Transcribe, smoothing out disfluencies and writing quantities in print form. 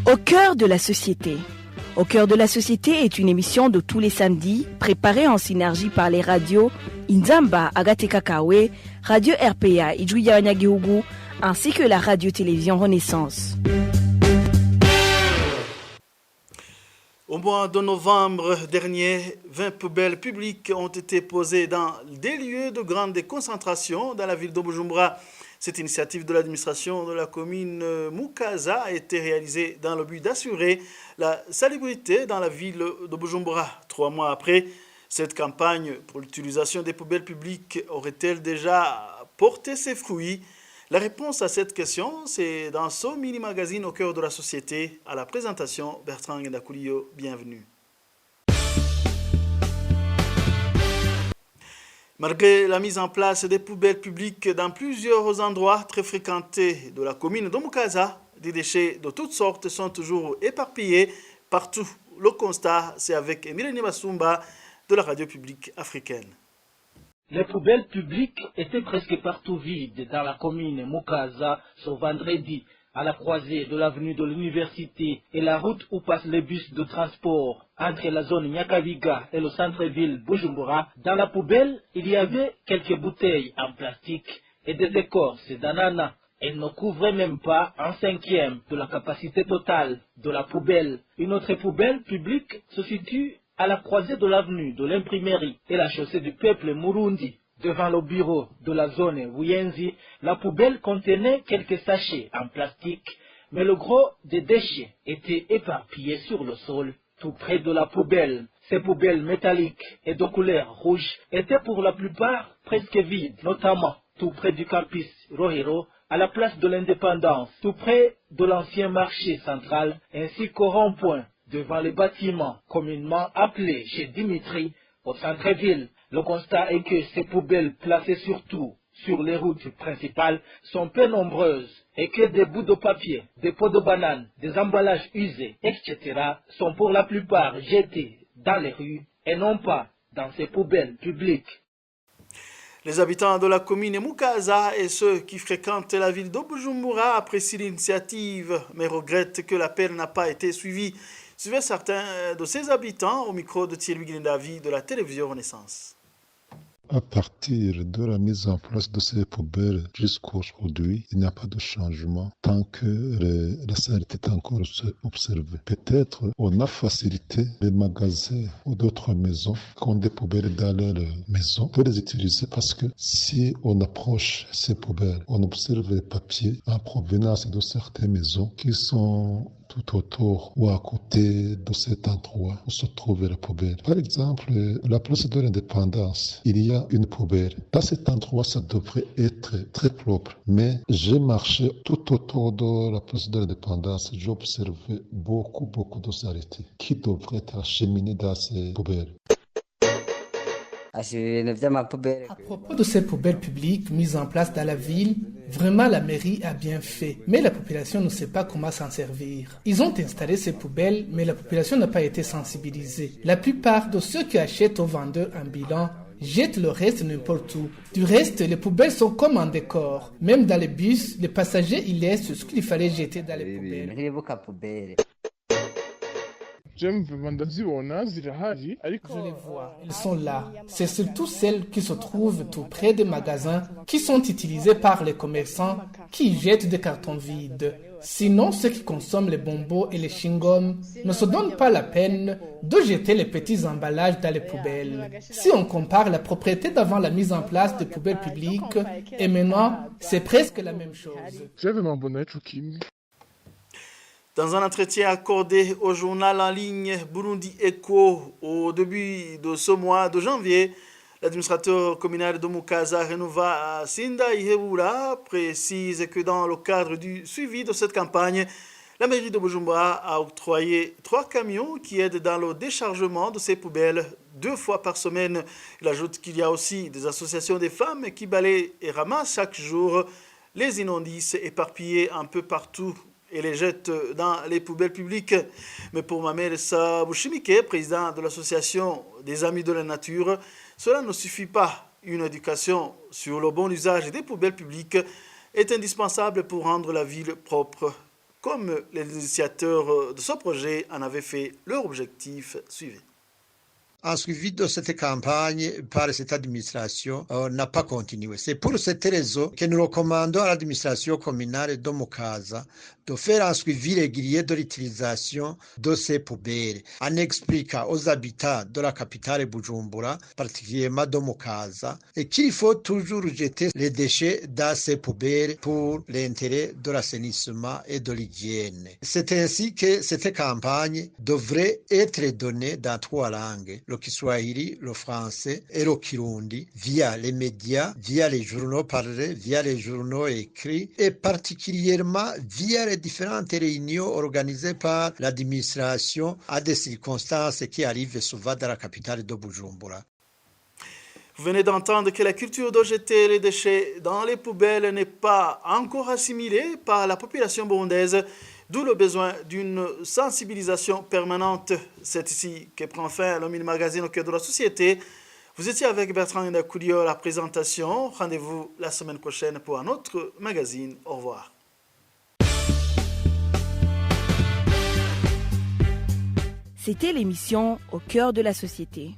Au cœur de la société. Au cœur de la société est une émission de tous les samedis, préparée en synergie par les radios Inzamba, Agateka Kawe, Radio RPA, Idjouya Nyagihugu, ainsi que la radio-télévision Renaissance. Au mois de novembre dernier, 20 poubelles publiques ont été posées dans des lieux de grande concentration dans la ville de Bujumbura. Cette initiative de l'administration de la commune Mukaza a été réalisée dans le but d'assurer la salubrité dans la ville de Bujumbura. 3 mois après, cette campagne pour l'utilisation des poubelles publiques aurait-elle déjà porté ses fruits? La réponse à cette question, c'est dans ce mini-magazine au cœur de la société. À la présentation, Bertrand Ngendakuliyo, bienvenue. Malgré la mise en place des poubelles publiques dans plusieurs endroits très fréquentés de la commune de Mukaza, des déchets de toutes sortes sont toujours éparpillés partout. Le constat, c'est avec Emile Basumba de la radio publique africaine. Les poubelles publiques étaient presque partout vides dans la commune Mukaza ce vendredi, à la croisée de l'avenue de l'université et la route où passent les bus de transport entre la zone Nyakabiga et le centre-ville Bujumbura. Dans la poubelle, il y avait quelques bouteilles en plastique et des écorces d'ananas. Elles ne couvraient même pas 1/5 de la capacité totale de la poubelle. Une autre poubelle publique se situe à la croisée de l'avenue de l'imprimerie et la chaussée du peuple Murundi. Devant le bureau de la zone Wuyenzi, la poubelle contenait quelques sachets en plastique, mais le gros des déchets était éparpillé sur le sol, tout près de la poubelle. Ces poubelles métalliques et de couleur rouge étaient pour la plupart presque vides, notamment tout près du campus Rohiro, à la place de l'Indépendance, tout près de l'ancien marché central, ainsi qu'au rond-point, devant les bâtiments communément appelés chez Dimitri, au centre-ville. Le constat est que ces poubelles placées surtout sur les routes principales sont peu nombreuses et que des bouts de papier, des pots de bananes, des emballages usés, etc. sont pour la plupart jetés dans les rues et non pas dans ces poubelles publiques. Les habitants de la commune Mukaza et ceux qui fréquentent la ville de Bujumbura apprécient l'initiative, mais regrettent que l'appel n'a pas été suivi. Suivez certains de ces habitants au micro de Thierry Guindavi de la télévision Renaissance. À partir de la mise en place de ces poubelles jusqu'aujourd'hui, il n'y a pas de changement tant que la sanité est encore observée. Peut-être on a facilité les magasins ou d'autres maisons qui ont des poubelles dans leur maison de les utiliser parce que si on approche ces poubelles, on observe les papiers en provenance de certaines maisons qui sont tout autour ou à côté de cet endroit où se trouve la poubelle. Par exemple, la place de l'Indépendance, il y a une poubelle. Dans cet endroit, ça devrait être très propre. Mais j'ai marché tout autour de la place de l'Indépendance. J'ai observé beaucoup de saleté qui devraient être acheminées dans ces poubelles. À propos de ces poubelles publiques mises en place dans la ville, vraiment la mairie a bien fait. Mais la population ne sait pas comment s'en servir. Ils ont installé ces poubelles, mais la population n'a pas été sensibilisée. La plupart de ceux qui achètent aux vendeurs ambulants jettent le reste n'importe où. Du reste, les poubelles sont comme un décor. Même dans les bus, les passagers y laissent ce qu'il fallait jeter dans les poubelles. Je les vois, elles sont là. C'est surtout celles qui se trouvent tout près des magasins qui sont utilisées par les commerçants qui jettent des cartons vides. Sinon, ceux qui consomment les bonbons et les chewing-gums ne se donnent pas la peine de jeter les petits emballages dans les poubelles. Si on compare la propriété d'avant la mise en place des poubelles publiques et maintenant, c'est presque la même chose. Dans un entretien accordé au journal en ligne Burundi Echo au début de ce mois de janvier, l'administrateur communal de Mukaza Renova Sinda Ihebura précise que dans le cadre du suivi de cette campagne, la mairie de Bujumbura a octroyé 3 camions qui aident dans le déchargement de ces poubelles 2 fois par semaine. Il ajoute qu'il y a aussi des associations des femmes qui balayent et ramassent chaque jour les immondices éparpillés un peu partout et les jettent dans les poubelles publiques. Mais pour Mamel Sabouchimike, président de l'association des Amis de la Nature, cela ne suffit pas. Une éducation sur le bon usage des poubelles publiques est indispensable pour rendre la ville propre. comme les initiateurs de ce projet en avaient fait leur objectif. Suivez. En suivi de cette campagne par cette administration n'a pas continué. C'est pour cette raison que nous recommandons à l'administration communale de Mukaza de faire un suivi régulier de l'utilisation de ces poubelles, en expliquant aux habitants de la capitale Bujumbura, particulièrement de Mukaza, et qu'il faut toujours jeter les déchets dans ces poubelles pour l'intérêt de l'assainissement et de l'hygiène. C'est ainsi que cette campagne devrait être donnée dans 3 langues, le Kiswahili, le français et le Kirundi, via les médias, via les journaux parlés, via les journaux écrits et particulièrement via les différentes réunions organisées par l'administration à des circonstances qui arrivent souvent dans la capitale de Bujumbura. Vous venez d'entendre que la culture de jeter les déchets dans les poubelles n'est pas encore assimilée par la population burundaise, d'où le besoin d'une sensibilisation permanente. C'est ici que prend fin le mini-magazine au cœur de la société. Vous étiez avec Bertrand Ndakourio à la présentation. Rendez-vous la semaine prochaine pour un autre magazine. Au revoir. C'était l'émission Au cœur de la société.